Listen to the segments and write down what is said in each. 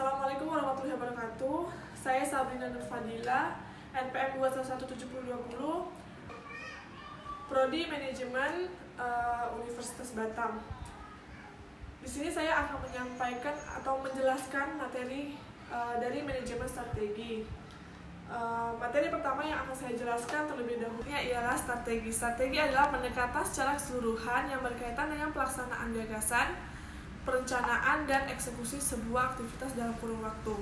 Assalamualaikum warahmatullahi wabarakatuh. Saya Sabrina Nur Fadila, NPM 2117020, Prodi Manajemen Universitas Batam. Di sini saya akan menyampaikan atau menjelaskan materi dari manajemen strategi. Materi pertama yang akan saya jelaskan terlebih dahulu ialah strategi. Strategi adalah pendekatan secara keseluruhan yang berkaitan dengan pelaksanaan gagasan, perencanaan, dan eksekusi sebuah aktivitas dalam kurun waktu.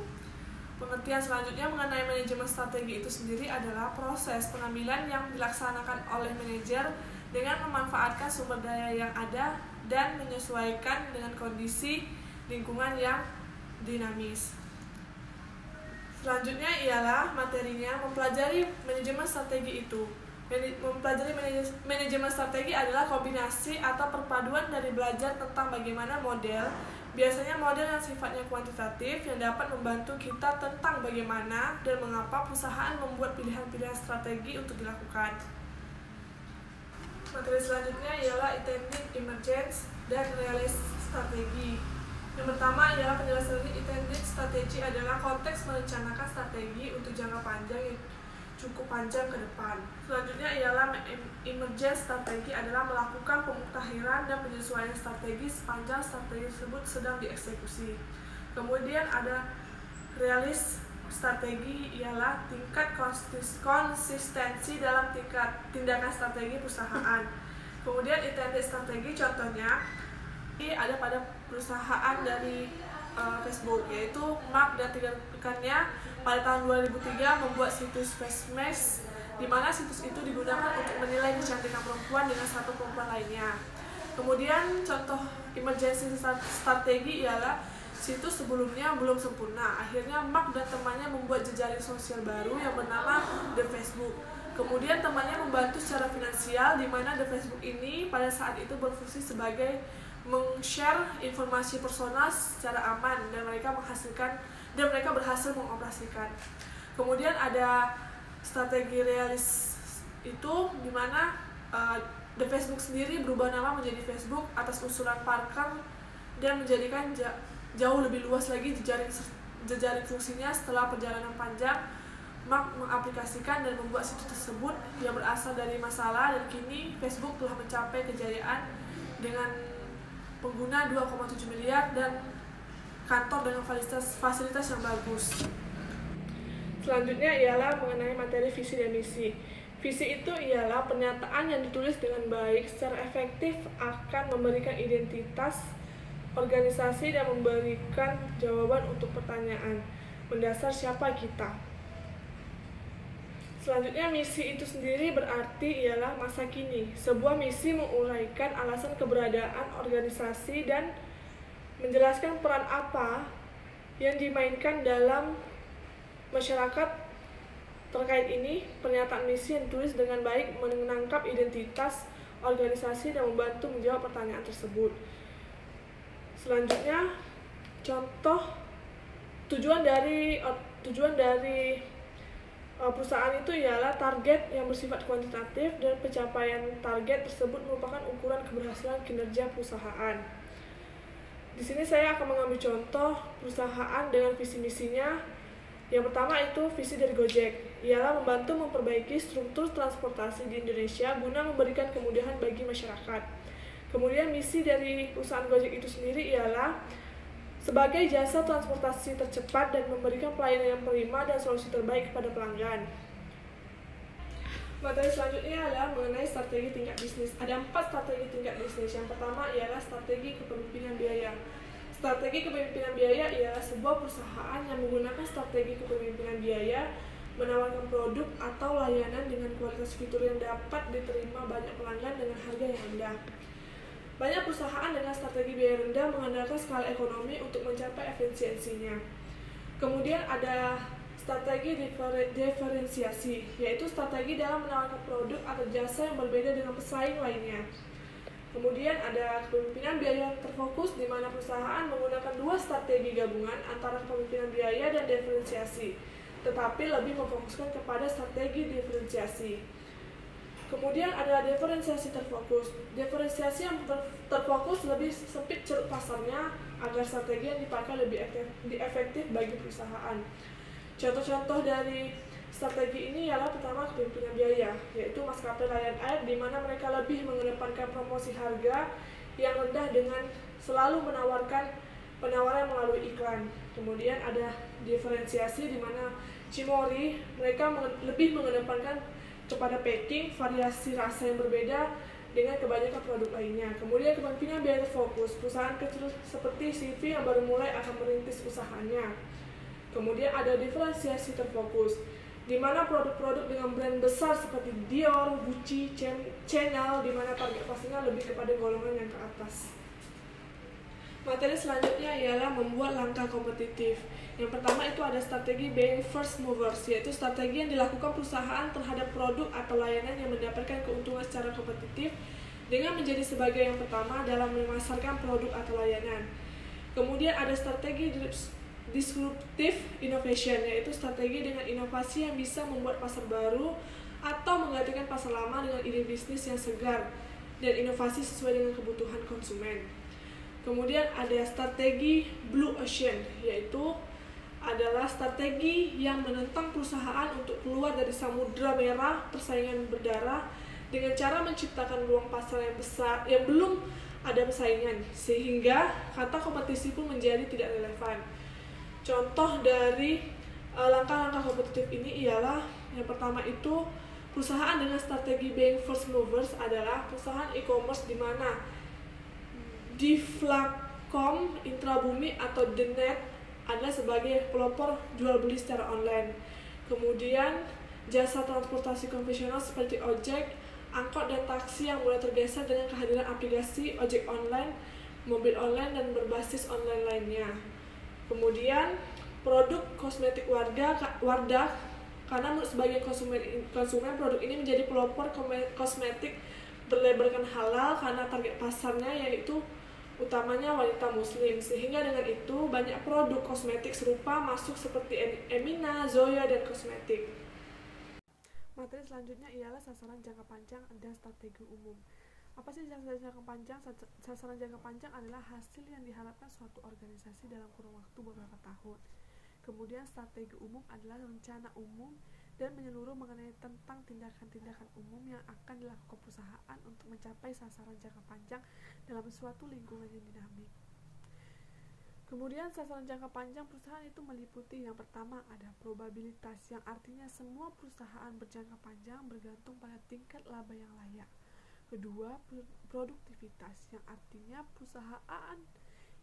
Pengertian selanjutnya mengenai manajemen strategi itu sendiri adalah proses pengambilan yang dilaksanakan oleh manajer dengan memanfaatkan sumber daya yang ada dan menyesuaikan dengan kondisi lingkungan yang dinamis. Selanjutnya ialah materinya mempelajari manajemen strategi itu. Mempelajari manajemen strategi adalah kombinasi atau perpaduan dari belajar tentang bagaimana model, biasanya model yang sifatnya kuantitatif yang dapat membantu kita tentang bagaimana dan mengapa perusahaan membuat pilihan-pilihan strategi untuk dilakukan. Materi selanjutnya ialah intended, emergence, dan realist strategi. Yang pertama ialah penjelasan intended strategi adalah konteks merencanakan strategi untuk jangka panjang yang cukup panjang ke depan. Selanjutnya ialah emergence strategi adalah melakukan pemutahiran dan penyesuaian strategi sepanjang strategi tersebut sedang dieksekusi. Kemudian ada realist strategi ialah tingkat konsistensi dalam tindakan strategi perusahaan. Kemudian intended strategi contohnya ada pada perusahaan dari Facebook, yaitu Mark dan tiga rekannya pada tahun 2003 membuat situs FaceMesh, di mana situs itu digunakan untuk menilai kecantikan perempuan dengan satu perempuan lainnya. Kemudian contoh emergency strategi ialah situs sebelumnya belum sempurna. Akhirnya Mark dan temannya membuat jejaring sosial baru yang bernama The Facebook. Kemudian temannya membantu secara finansial, di mana The Facebook ini pada saat itu berfungsi sebagai meng-share informasi personal secara aman dan mereka berhasil mengoperasikan. Kemudian ada strategi realis itu di mana The Facebook sendiri berubah nama menjadi Facebook atas usulan Parker dan menjadikan jauh lebih luas lagi jejaring fungsinya. Setelah perjalanan panjang, Mark mengaplikasikan dan membuat situs tersebut yang berasal dari masalah, dan kini Facebook telah mencapai kejayaan dengan pengguna 2,7 miliar dan kantor dengan fasilitas yang bagus. Selanjutnya ialah mengenai materi visi dan misi. Visi itu ialah pernyataan yang ditulis dengan baik, secara efektif akan memberikan identitas organisasi dan memberikan jawaban untuk pertanyaan mendasar siapa kita. Selanjutnya, misi itu sendiri berarti ialah masa kini. Sebuah misi menguraikan alasan keberadaan organisasi dan menjelaskan peran apa yang dimainkan dalam masyarakat. Terkait ini, pernyataan misi yang ditulis dengan baik menangkap identitas organisasi dan membantu menjawab pertanyaan tersebut. Selanjutnya, contoh tujuan dari perusahaan itu ialah target yang bersifat kuantitatif, dan pencapaian target tersebut merupakan ukuran keberhasilan kinerja perusahaan. Di sini saya akan mengambil contoh perusahaan dengan visi misinya. Yang pertama itu visi dari Gojek, ialah membantu memperbaiki struktur transportasi di Indonesia guna memberikan kemudahan bagi masyarakat. Kemudian misi dari perusahaan Gojek itu sendiri ialah sebagai jasa transportasi tercepat dan memberikan pelayanan yang prima dan solusi terbaik kepada pelanggan. Materi selanjutnya adalah mengenai strategi tingkat bisnis. Ada 4 strategi tingkat bisnis. Yang pertama ialah strategi kepemimpinan biaya. Strategi kepemimpinan biaya ialah sebuah perusahaan yang menggunakan strategi kepemimpinan biaya menawarkan produk atau layanan dengan kualitas fitur yang dapat diterima banyak pelanggan dengan harga yang rendah. Banyak perusahaan dengan strategi biaya rendah mengandalkan skala ekonomi untuk mencapai efisiensinya. Kemudian ada strategi diferensiasi, yaitu strategi dalam menawarkan produk atau jasa yang berbeda dengan pesaing lainnya. Kemudian ada kepemimpinan biaya yang terfokus, di mana perusahaan menggunakan 2 strategi gabungan antara kepemimpinan biaya dan diferensiasi, tetapi lebih memfokuskan kepada strategi diferensiasi. Kemudian ada diferensiasi terfokus. Diferensiasi yang terfokus lebih sempit ceruk pasarnya agar strategi yang dipakai lebih efektif bagi perusahaan. Contoh-contoh dari strategi ini ialah pertama kepemimpinan biaya, yaitu maskapai Lion Air di mana mereka lebih mengedepankan promosi harga yang rendah dengan selalu menawarkan penawaran melalui iklan. Kemudian ada diferensiasi di mana Cimory mereka lebih mengedepankan kepada packing, variasi rasa yang berbeda dengan kebanyakan produk lainnya. Kemudian kepemimpinan biaya terfokus, perusahaan kecil seperti CV yang baru mulai akan merintis usahanya. Kemudian ada diferensiasi terfokus, di mana produk-produk dengan brand besar seperti Dior, Gucci, Chanel, di mana target pasarnya lebih kepada golongan yang ke atas. Materi selanjutnya ialah membuat langkah kompetitif. Yang pertama itu ada strategi being first movers, yaitu strategi yang dilakukan perusahaan terhadap produk atau layanan yang mendapatkan keuntungan secara kompetitif dengan menjadi sebagai yang pertama dalam memasarkan produk atau layanan. Kemudian ada strategi disruptive innovation, yaitu strategi dengan inovasi yang bisa membuat pasar baru atau menggantikan pasar lama dengan ide bisnis yang segar dan inovasi sesuai dengan kebutuhan konsumen. Kemudian ada strategi blue ocean, yaitu adalah strategi yang menentang perusahaan untuk keluar dari samudra merah persaingan berdarah dengan cara menciptakan ruang pasar yang besar yang belum ada persaingan, sehingga kata kompetisi pun menjadi tidak relevan. Contoh dari langkah-langkah kompetitif ini ialah yang pertama itu perusahaan dengan strategi being first movers adalah perusahaan e-commerce di mana Divlacom, Intrabumi atau The Net adalah sebagai pelopor jual beli secara online. Kemudian jasa transportasi konvensional seperti ojek, angkot dan taksi yang mulai tergeser dengan kehadiran aplikasi ojek online, mobil online dan berbasis online lainnya. Kemudian produk kosmetik Wardah karena sebagai konsumen produk ini menjadi pelopor kosmetik berlabelkan halal karena target pasarnya yaitu utamanya wanita muslim, sehingga dengan itu banyak produk kosmetik serupa masuk seperti Emina, Zoya, dan kosmetik. Materi selanjutnya ialah sasaran jangka panjang dan strategi umum. Apa sih sasaran jangka panjang? Sasaran jangka panjang adalah hasil yang diharapkan suatu organisasi dalam kurun waktu beberapa tahun. Kemudian strategi umum adalah rencana umum dan menyeluruh mengenai tentang tindakan-tindakan umum yang akan dilakukan perusahaan untuk mencapai sasaran jangka panjang dalam suatu lingkungan yang dinamik. Kemudian sasaran jangka panjang perusahaan itu meliputi yang pertama ada probabilitas, yang artinya semua perusahaan berjangka panjang bergantung pada tingkat laba yang layak. Kedua, produktivitas, yang artinya perusahaan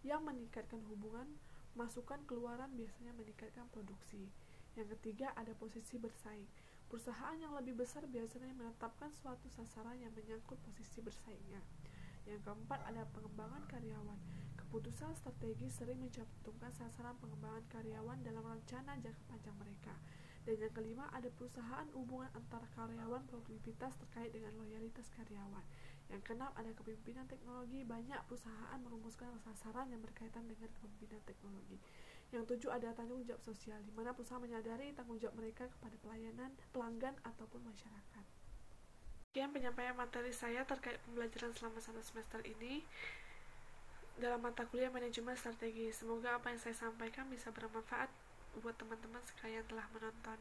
yang meningkatkan hubungan masukan keluaran biasanya meningkatkan produksi. Yang ketiga ada posisi bersaing. Perusahaan yang lebih besar biasanya menetapkan suatu sasaran yang menyangkut posisi bersaingnya. Yang keempat ada pengembangan karyawan. Keputusan strategi sering mencantumkan sasaran pengembangan karyawan dalam rencana jangka panjang mereka. Dan yang kelima ada perusahaan hubungan antara karyawan produktivitas terkait dengan loyalitas karyawan. Yang keenam ada kepemimpinan teknologi. Banyak perusahaan merumuskan sasaran yang berkaitan dengan kepemimpinan teknologi. Yang tujuh ada tanggung jawab sosial, di mana perusahaan menyadari tanggung jawab mereka kepada pelayanan, pelanggan, ataupun masyarakat. Sekian penyampaian materi saya terkait pembelajaran selama 1 semester ini dalam mata kuliah manajemen strategi. Semoga apa yang saya sampaikan bisa bermanfaat buat teman-teman sekalian telah menonton.